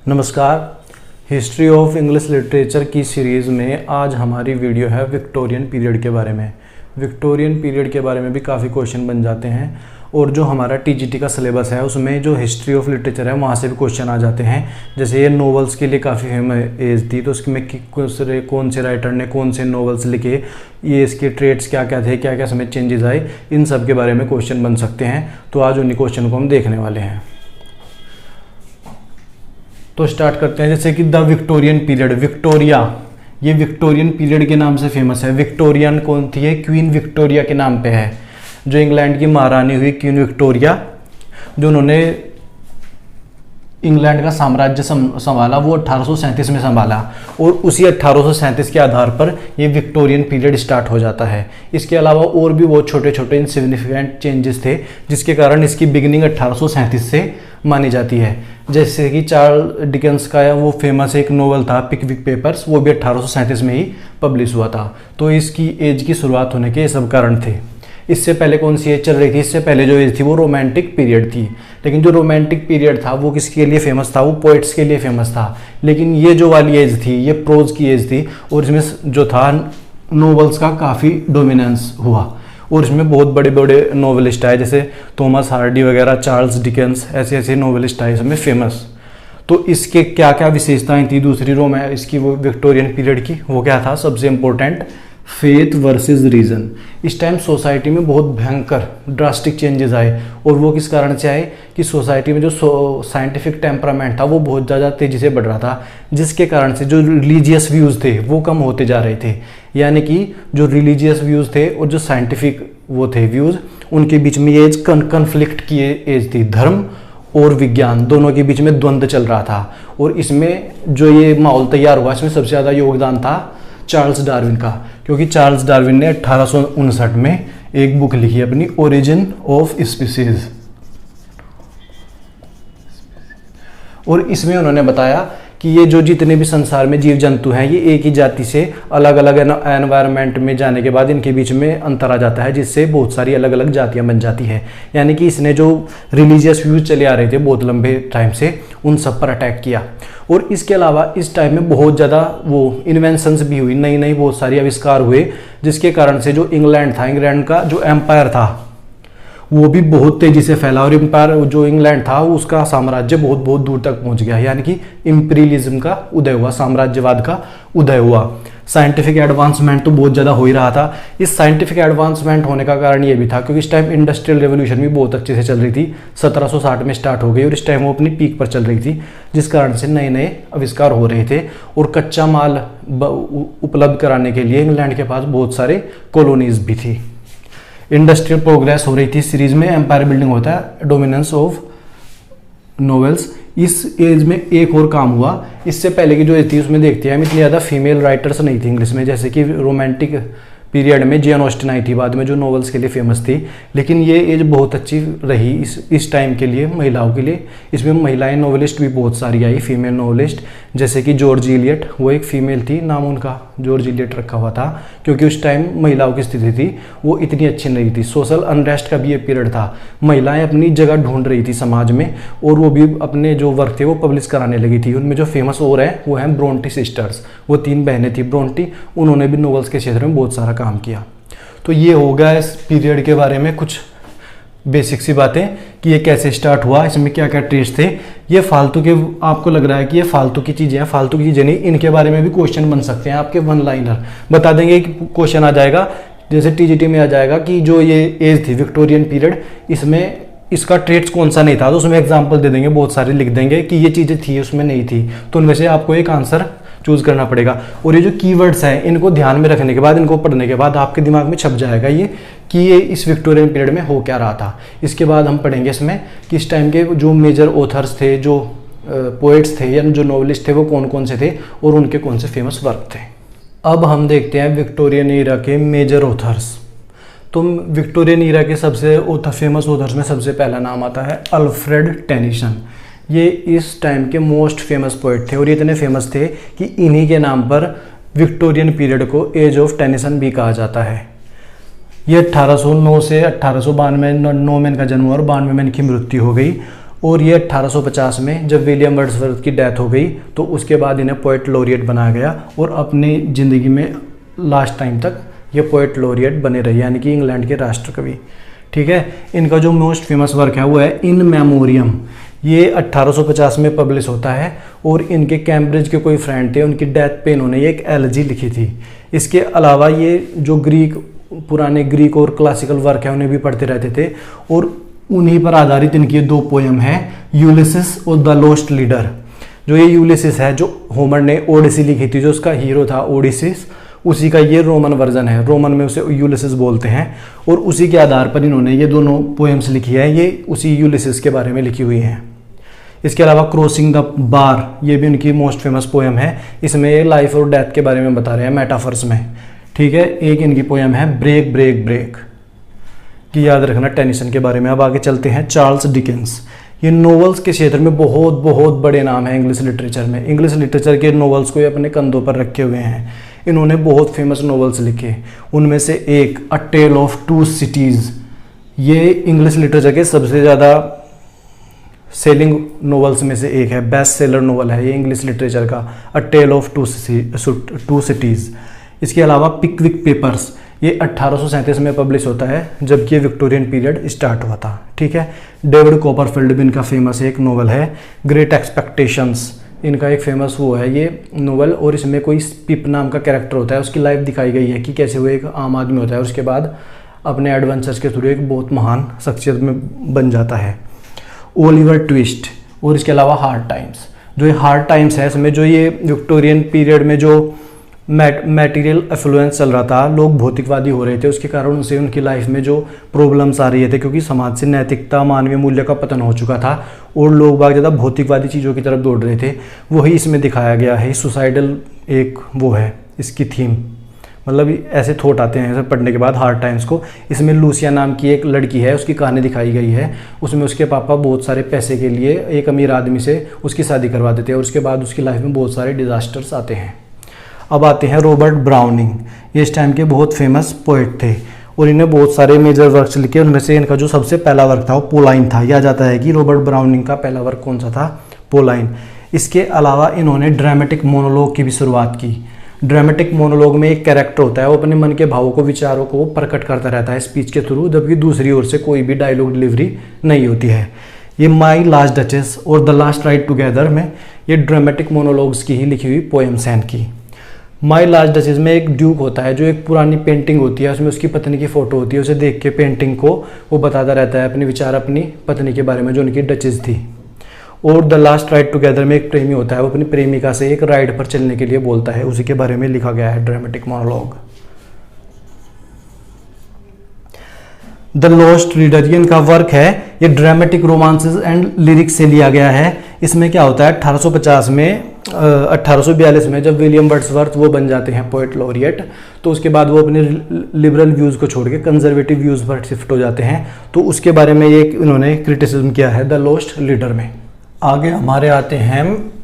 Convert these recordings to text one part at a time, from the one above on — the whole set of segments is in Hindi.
नमस्कार। हिस्ट्री ऑफ इंग्लिश लिटरेचर की सीरीज़ में आज हमारी वीडियो है विक्टोरियन पीरियड के बारे में। विक्टोरियन पीरियड के बारे में भी काफ़ी क्वेश्चन बन जाते हैं और जो हमारा टीजीटी का सिलेबस है उसमें जो हिस्ट्री ऑफ लिटरेचर है वहाँ से भी क्वेश्चन आ जाते हैं। जैसे ये नॉवेल्स के लिए काफ़ी फेमस एज थी, तो उसमें कौन से राइटर ने कौन से नॉवेल्स लिखे, ये इसके ट्रेड्स क्या क्या थे, क्या क्या समय चेंजेस आए, इन सब के बारे में क्वेश्चन बन सकते हैं। तो आज उन्हीं क्वेश्चन को हम देखने वाले हैं। तो स्टार्ट करते हैं। जैसे कि द विक्टोरियन पीरियड, विक्टोरिया, ये विक्टोरियन पीरियड के नाम से फेमस है। विक्टोरियन कौन थी? ये क्वीन विक्टोरिया के नाम पे है, जो इंग्लैंड की महारानी हुई क्वीन विक्टोरिया, जो उन्होंने इंग्लैंड का साम्राज्य संभाला, वो 1837 में संभाला और उसी 1837 के आधार पर ये विक्टोरियन पीरियड स्टार्ट हो जाता है। इसके अलावा और भी बहुत छोटे छोटे इनसिग्निफिकेंट चेंजेस थे जिसके कारण इसकी बिगिनिंग 1837 से मानी जाती है। जैसे कि चार्ल्स डिकेंस का वो फेमस एक नोवेल था पिकविक पेपर्स, वो भी 1837 में ही पब्लिश हुआ था। तो इसकी एज की शुरुआत होने के ये सब कारण थे। इससे पहले कौन सी एज चल रही थी? इससे पहले जो एज थी वो रोमांटिक पीरियड थी। लेकिन जो रोमांटिक पीरियड था वो किसके लिए फेमस था? वो पोइट्स के लिए फेमस था। लेकिन ये जो वाली एज थी ये प्रोज की एज थी और इसमें जो था नोवेल्स का काफ़ी डोमिनेंस हुआ और इसमें बहुत बड़े बड़े नोवेलिस्ट आए, जैसे थॉमस हार्डी वगैरह, चार्ल्स डिकेंस, ऐसे ऐसे नोवेलिस्ट आए इसमें फेमस। तो इसके क्या क्या विशेषताएं थी दूसरी इसकी वो विक्टोरियन पीरियड की? वो क्या था? सबसे इम्पोर्टेंट, फेथ वर्सेस रीजन। इस टाइम सोसाइटी में बहुत भयंकर ड्रास्टिक चेंजेस आए और वो किस कारण से आए कि सोसाइटी में जो साइंटिफिक टेम्परामेंट था वो बहुत ज़्यादा तेज़ी से बढ़ रहा था, जिसके कारण से जो रिलीजियस व्यूज़ थे वो कम होते जा रहे थे। यानी कि जो रिलीजियस व्यूज़ थे और जो साइंटिफिक वो थे व्यूज़, उनके बीच में ये एज कन्फ्लिक्ट की एज थी। धर्म और विज्ञान दोनों के बीच में द्वंद्व चल रहा था और इसमें जो ये माहौल तैयार हुआ इसमें सबसे ज़्यादा योगदान था चार्ल्स डार्विन का, क्योंकि चार्ल्स डार्विन ने 1859 में एक बुक लिखी अपनी, ओरिजिन ऑफ स्पीसीज, और इसमें उन्होंने बताया कि ये जो जितने भी संसार में जीव जंतु हैं ये एक ही जाति से अलग अलग एनवायरनमेंट में जाने के बाद इनके बीच में अंतर आ जाता है, जिससे बहुत सारी अलग अलग जातियां बन जाती है। यानी कि इसने जो रिलीजियस व्यूज चले आ रहे थे बहुत लंबे टाइम से, उन सब पर अटैक किया। और इसके अलावा इस टाइम में बहुत ज़्यादा वो इन्वेंशंस भी हुई, नई नई बहुत सारी आविष्कार हुए, जिसके कारण से जो इंग्लैंड था, इंग्लैंड का जो एम्पायर था वो भी बहुत तेज़ी से फैला और एम्पायर जो इंग्लैंड था उसका साम्राज्य बहुत बहुत दूर तक पहुंच गया। यानी कि इंपीरियलिज्म का उदय हुआ, साम्राज्यवाद का उदय हुआ। साइंटिफिक एडवांसमेंट तो बहुत ज़्यादा हो ही रहा था। इस साइंटिफिक एडवांसमेंट होने का कारण ये भी था क्योंकि इस टाइम इंडस्ट्रियल रेवोल्यूशन भी बहुत अच्छे से चल रही थी। 1760 में स्टार्ट हो गई और इस टाइम वो अपनी पीक पर चल रही थी, जिस कारण से नए नए आविष्कार हो रहे थे और कच्चा माल उपलब्ध कराने के लिए इंग्लैंड के पास बहुत सारे कॉलोनीज भी थी। इंडस्ट्रियल प्रोग्रेस हो रही थी। सीरीज में एम्पायर बिल्डिंग होता है, डोमिनेंस ऑफ नॉवेल्स। इस एज में एक और काम हुआ, इससे पहले की जो एज थी उसमें देखते हैं हम इतनी ज़्यादा फीमेल राइटर्स नहीं थी इंग्लिश में। जैसे कि रोमांटिक पीरियड में जेन ऑस्टिन आई थी बाद में, जो नॉवेल्स के लिए फेमस थी। लेकिन ये एज बहुत अच्छी रही इस टाइम के लिए, महिलाओं के लिए। इसमें महिलाएं नॉवेलिस्ट भी बहुत सारी आई, फीमेल नॉवेलिस्ट, जैसे कि जॉर्ज इलियट, वो एक फीमेल थी, नाम उनका जॉर्ज इलियट रखा हुआ था क्योंकि उस टाइम महिलाओं की स्थिति थी वो इतनी अच्छी नहीं थी। सोशल अनरेस्ट का भी ये पीरियड था, महिलाएं अपनी जगह ढूंढ रही थी समाज में और वो भी अपने जो वर्क थे वो पब्लिश कराने लगी थी। उनमें जो फेमस और हैं वो हैं ब्रोंटी सिस्टर्स, वो 3 बहनें थी ब्रोंटी, उन्होंने भी नॉवेल्स के क्षेत्र में बहुत सारा काम किया। तो ये होगा इस पीरियड के बारे में कुछ बेसिक सी बातें कि ये कैसे स्टार्ट हुआ, इसमें क्या क्या ट्रेड्स थे। ये फालतू के, आपको लग रहा है कि ये फालतू की चीज़ें हैं, फालतू की चीज़ें नहीं, इनके बारे में भी क्वेश्चन बन सकते हैं आपके। 1 लाइनर बता देंगे कि क्वेश्चन आ जाएगा, जैसे टीजीटी में आ जाएगा कि जो ये एज थी विक्टोरियन पीरियड, इसमें इसका ट्रेड्स कौन सा नहीं था, तो उसमें एग्जाम्पल दे देंगे, बहुत सारे लिख देंगे कि ये चीज़ें थी उसमें नहीं थी। तो उनमें से आपको एक आंसर चूज करना पड़ेगा। और ये जो कीवर्ड्स हैं इनको ध्यान में रखने के बाद, इनको पढ़ने के बाद आपके दिमाग में छप जाएगा ये कि ये इस विक्टोरियन पीरियड में हो क्या रहा था। इसके बाद हम पढ़ेंगे इसमें कि इस टाइम के जो मेजर ऑथर्स थे, जो पोएट्स थे या जो नॉवेलिस्ट थे वो कौन कौन से थे और उनके कौन से फेमस वर्क थे। अब हम देखते हैं विक्टोरियन ईरा के मेजर ऑथर्स। तो विक्टोरियन ईरा के सबसे फेमस ऑथर्स में सबसे पहला नाम आता है अल्फ्रेड टेनिसन। ये इस टाइम के मोस्ट फेमस पोएट थे और ये इतने फेमस थे कि इन्हीं के नाम पर विक्टोरियन पीरियड को एज ऑफ टेनिसन भी कहा जाता है। ये 1809 से 1892 में इनका जन्म हुआ और 92 में इनकी मृत्यु हो गई और ये 1850 में जब विलियम वर्ड्सवर्थ की डेथ हो गई तो उसके बाद इन्हें पोएट लॉरिएट बनाया गया और अपनी ज़िंदगी में लास्ट टाइम तक ये पोएट लॉरिएट बने रहे, यानी कि इंग्लैंड के राष्ट्र कवि। ठीक है, इनका जो मोस्ट फेमस वर्क है वो है इन मेमोरियम। ये 1850 में पब्लिश होता है और इनके कैम्ब्रिज के कोई फ्रेंड थे, उनकी डेथ पे इन्होंने ये एक एलजी लिखी थी। इसके अलावा ये जो पुराने ग्रीक और क्लासिकल वर्क है उन्हें भी पढ़ते रहते थे और उन्हीं पर आधारित इनकी 2 पोयम है, यूलिसिस और द लॉस्ट लीडर। जो ये यूलिसिस है, जो होमर ने ओडिसी लिखी थी, जो उसका हीरो था ओडिसिस, उसी का ये रोमन वर्जन है। रोमन में उसे यूलिसिस बोलते हैं और उसी के आधार पर इन्होंने ये दोनों पोएम्स लिखी है। ये उसी यूलिसिस के बारे में लिखी हुई हैं। इसके अलावा क्रॉसिंग द बार, ये भी उनकी मोस्ट फेमस पोएम है। इसमें ये लाइफ और डेथ के बारे में बता रहे हैं मेटाफर्स में। ठीक है, एक इनकी पोएम है ब्रेक ब्रेक ब्रेक, कि याद रखना टेनिसन के बारे में। अब आगे चलते हैं चार्ल्स डिकेंस। ये नॉवेल्स के क्षेत्र में बहुत बहुत बड़े नाम है इंग्लिश लिटरेचर में। इंग्लिश लिटरेचर के नॉवेल्स को ये अपने कंधों पर रखे हुए हैं। इन्होंने बहुत फेमस नॉवेल्स लिखे, उनमें से एक अ टेल ऑफ टू सिटीज़, ये इंग्लिश लिटरेचर के सबसे ज़्यादा सेलिंग नॉवेल्स में से एक है, बेस्ट सेलर नॉवल है ये इंग्लिश लिटरेचर का, अ टेल ऑफ टू सिटीज़। इसके अलावा पिकविक पेपर्स, ये 1837 में पब्लिश होता है, जबकि ये विक्टोरियन पीरियड स्टार्ट हुआ था। ठीक है, डेविड कॉपरफील्ड भी इनका फेमस एक नॉवल है। ग्रेट एक्सपेक्टेशंस, इनका एक फेमस वो है ये नॉवल, और इसमें कोई पिप नाम का कैरेक्टर होता है, उसकी लाइफ दिखाई गई है कि कैसे वो एक आम आदमी होता है और उसके बाद अपने एडवेंचर्स के थ्रू एक बहुत महान शख्सियत में बन जाता है। ओलिवर ट्विस्ट, और इसके अलावा हार्ड टाइम्स। जो ये हार्ड टाइम्स है, इसमें जो ये विक्टोरियन पीरियड में जो मटेरियल एफ्लुएंस चल रहा था, लोग भौतिकवादी हो रहे थे, उसके कारण उनसे उनकी लाइफ में जो प्रॉब्लम्स आ रही थे, क्योंकि समाज से नैतिकता मानवीय मूल्य का पतन हो चुका था और लोग बाग ज़्यादा भौतिकवादी चीज़ों की तरफ दौड़ रहे थे, वही इसमें दिखाया गया है। सुसाइडल एक वो है इसकी थीम, मतलब ऐसे थॉट आते हैं ऐसे पढ़ने के बाद हार्ड टाइम्स को। इसमें लूसिया नाम की एक लड़की है, उसकी कहानी दिखाई गई है। उसमें उसके पापा बहुत सारे पैसे के लिए एक अमीर आदमी से उसकी शादी करवा देते हैं और उसके बाद उसकी लाइफ में बहुत सारे डिजास्टर्स आते हैं। अब आते हैं रॉबर्ट ब्राउनिंग। ये इस टाइम के बहुत फेमस पोएट थे और इन्हें बहुत सारे मेजर वर्क्स लिखे। उनमें से इनका जो सबसे पहला वर्क था वो पोलाइन था। यह जाता है कि रॉबर्ट ब्राउनिंग का पहला वर्क कौन सा था, पोलाइन। इसके अलावा इन्होंने ड्रामेटिक मोनोलॉग की भी शुरुआत की। ड्रामेटिक मोनोलॉग में एक कैरेक्टर होता है, वो अपने मन के भावों को, विचारों को प्रकट करता रहता है स्पीच के थ्रू, जबकि दूसरी ओर से कोई भी डायलॉग डिलीवरी नहीं होती है। ये माई लास्ट डचेस और द लास्ट राइड टुगेदर में ये ड्रामेटिक मोनोलॉग्स की ही लिखी हुई पोएम्स हैं इनकी। माई लास्ट डचेस में एक ड्यूक होता है, जो एक पुरानी पेंटिंग होती है, उसमें उसकी पत्नी की फ़ोटो होती है। उसे देख के पेंटिंग को वो बताता रहता है अपने विचार अपनी पत्नी के बारे में, जो उनकी डचेस थी। और द लास्ट राइड टुगेदर में एक प्रेमी होता है, वो अपनी प्रेमिका से एक राइड पर चलने के लिए बोलता है, उसी के बारे में लिखा गया है dramatic monologue. The lost reader, ये इनका वर्क है, ये ड्रामेटिक रोमांसेस एंड लिरिक्स से लिया गया है। इसमें क्या होता है, 1842 में जब विलियम वर्ड्सवर्थ वो बन जाते हैं पोएट लॉरिएट, तो उसके बाद वो अपने लिबरल व्यूज़ को छोड़ के कंजर्वेटिव व्यूज़ पर शिफ्ट हो जाते हैं। तो उसके बारे में ये इन्होंने क्रिटिसिज्म किया है द लॉस्ट लीडर में। आगे हमारे आते हैं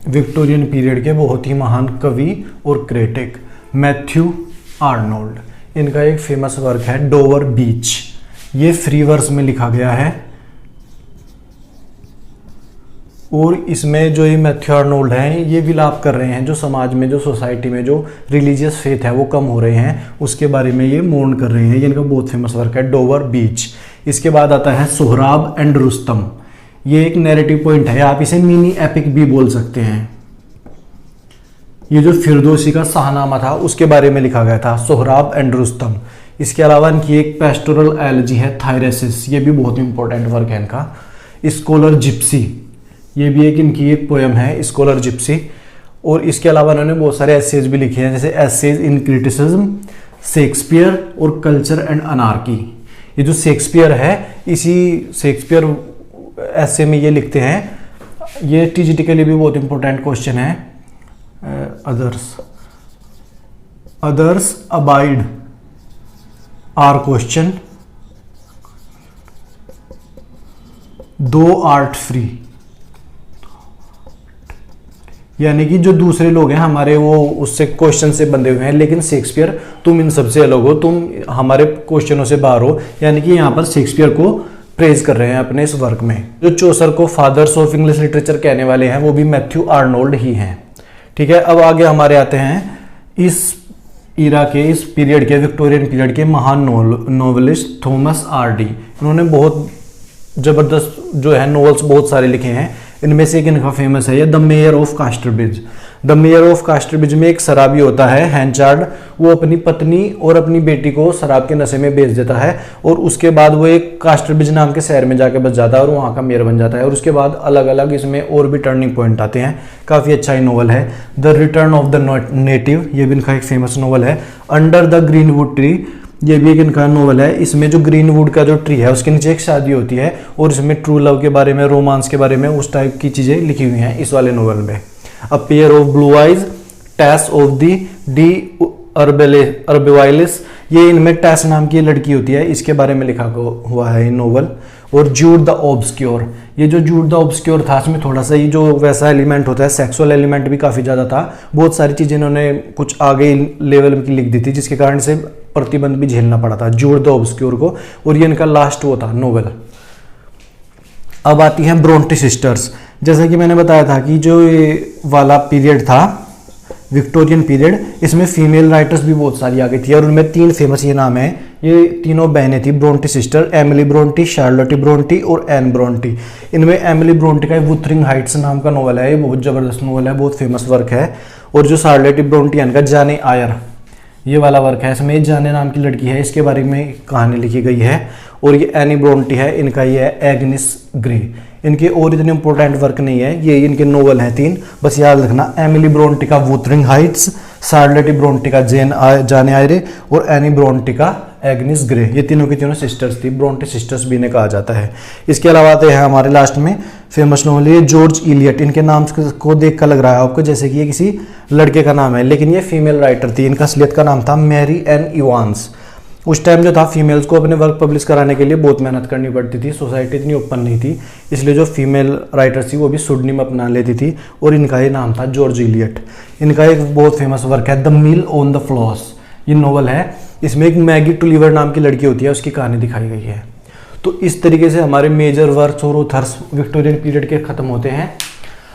विक्टोरियन पीरियड के बहुत ही महान कवि और क्रिटिक मैथ्यू आर्नोल्ड। इनका एक फेमस वर्क है डोवर बीच। ये फ्री वर्स में लिखा गया है और इसमें जो ये मैथ्यू आर्नोल्ड हैं, ये विलाप कर रहे हैं जो समाज में, जो सोसाइटी में जो रिलीजियस फेथ है वो कम हो रहे हैं, उसके बारे में ये मोर्न कर रहे हैं। ये इनका बहुत फेमस वर्क है डोवर बीच। इसके बाद आता है सोहराब एंड रुस्तम। ये एक नैरेटिव पॉइंट है, आप इसे मिनी एपिक भी बोल सकते हैं। ये जो फिरदौसी का शाहनामा था उसके बारे में लिखा गया था, सोहराब एंड रुस्तम। इसके अलावा इनकी एक पेस्टोरल एलजी है थायरेसिस, ये भी बहुत इंपॉर्टेंट वर्क है इनका। स्कॉलर जिप्सी, ये भी एक इनकी एक पोएम है स्कॉलर जिप्सी। और इसके अलावा इन्होंने बहुत सारे एसेज भी लिखे हैं, जैसे एसेज इन क्रिटिसिज्म, शेक्सपियर और कल्चर एंड अनार्की। ये जो शेक्सपियर है, इसी शेक्सपियर ऐसे में ये लिखते हैं, ये टीजीटी के लिए भी बहुत इंपॉर्टेंट क्वेश्चन है। अदर्स अबाइड आर क्वेश्चन, दो आर्ट फ्री, यानी कि जो दूसरे लोग हैं हमारे वो उससे क्वेश्चन से बंधे हुए हैं, लेकिन शेक्सपियर तुम इन सबसे अलग हो, तुम हमारे क्वेश्चनों से बाहर हो। यानी कि यहाँ पर शेक्सपियर को प्रेज कर रहे हैं अपने इस वर्क में। जो चौसर को फादर्स ऑफ इंग्लिश लिटरेचर कहने वाले हैं वो भी मैथ्यू आर्नोल्ड ही हैं। ठीक है, अब आगे हमारे आते हैं इस इरा के, इस पीरियड के, विक्टोरियन पीरियड के महान नोवेलिस्ट थॉमस आर डी। इन्होंने बहुत ज़बरदस्त जो है नॉवेल्स बहुत सारे लिखे हैं। इनमें से एक इनका फेमस है ये the mayor of कास्टरब्रिज। The mayor of कास्टरब्रिज में एक शराबी होता है हैंचार्ड, वो अपनी पत्नी और अपनी बेटी को शराब के नशे में बेच देता है और उसके बाद वो एक कास्टरब्रिज नाम के शहर में जाके बस जाता है और वहाँ का मेयर बन जाता है। और उसके बाद अलग अलग इसमें और भी टर्निंग पॉइंट आते हैं। काफ़ी अच्छा ही नॉवल है। The return of the native, ये भी इनका एक फेमस नॉवल है। अंडर द ग्रीनवुड ट्री, ये भी एक इनका नॉवल है। इसमें जो ग्रीनवुड का जो ट्री है उसके नीचे एक शादी होती है और इसमें ट्रू लव के बारे में, रोमांस के बारे में, उस टाइप की चीज़ें लिखी हुई हैं इस वाले नॉवल में। A pair of blue eyes, Tess of the d'Urbervilles, ये इनमें टैस नाम की लड़की होती है, इसके बारे में लिखा हुआ है ये नॉवल। और जूड द ऑब्सक्योर, ये जो जूड द ऑब्सक्योर था इसमें थोड़ा सा ये जो वैसा एलिमेंट होता है, सेक्सुअल एलिमेंट भी काफ़ी ज़्यादा था। बहुत सारी चीज़ें इन्होंने कुछ आगे लेवल की लिख दी थी जिसके कारण से प्रतिबंध भी झेलना पड़ा था जूड द ऑब्सक्योर को। और ये इनका लास्ट वो था नॉवल। अब आती हैं ब्रोंटे सिस्टर्स। जैसा कि मैंने बताया था कि जो ये वाला पीरियड था विक्टोरियन पीरियड, इसमें फीमेल राइटर्स भी बहुत सारी आ गई थी और उनमें 3 फेमस ये नाम है। ये तीनों बहनें थी Bronte sister, Emily Bronte, Charlotte Bronte और एन ब्रोंटी। इनमें एमिली ब्रोंटी का वुथरिंग हाइट्स नाम का नॉवल है, ये बहुत ज़बरदस्त नॉवल है, बहुत फेमस वर्क है। और जो शार्लोटी ब्रोंटी है इनका जाने आयर, ये वाला वर्क है। इसमें जाने नाम की लड़की है, इसके बारे में कहानी लिखी गई है। और ये एनी ब्रोंटी है, इनका ये है एग्निस ग्रे। इनके और इतने इंपॉर्टेंट वर्क नहीं है, ये इनके नोवेल हैं 3, बस याद रखना। एमिली ब्रोंटी का वुथरिंग हाइट्स, शार्लोटी ब्रोंटी का जाने आयरे और एनी ब्रोंटी का एग्निस ग्रे। ये तीनों की तीनों सिस्टर्स थी, ब्रोंटे सिस्टर्स भी इन्हें कहा जाता है। इसके अलावा आते हैं हमारे लास्ट में फेमस नॉवल ये जॉर्ज इलियट। इनके नाम को देख कर लग रहा है आपको जैसे कि ये किसी लड़के का नाम है, लेकिन ये फीमेल राइटर थी। इनका असलियत का नाम था मैरी एन इवांस। उस टाइम जो था फीमेल्स को अपने वर्क पब्लिश कराने के लिए बहुत मेहनत करनी पड़ती थी, सोसाइटी इतनी ओपन नहीं थी, इसलिए जो फीमेल राइटर्स थी वो भी सुडनिम अपना लेती थी। और इनका ये नाम था जॉर्ज इलियट। इनका एक बहुत फेमस वर्क है the mill on the floss, ये नॉवल है। इसमें एक मैगी टुलिवर नाम की लड़की होती है, उसकी कहानी दिखाई गई है। तो इस तरीके से हमारे मेजर वर्क्स और ऑथर्स विक्टोरियन पीरियड के ख़त्म होते हैं।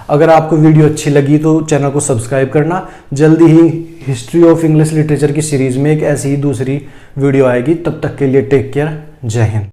अगर आपको वीडियो अच्छी लगी तो चैनल को सब्सक्राइब करना। जल्दी ही हिस्ट्री ऑफ इंग्लिश लिटरेचर की सीरीज़ में एक ऐसी ही दूसरी वीडियो आएगी। तब तक के लिए टेक केयर, जय हिंद।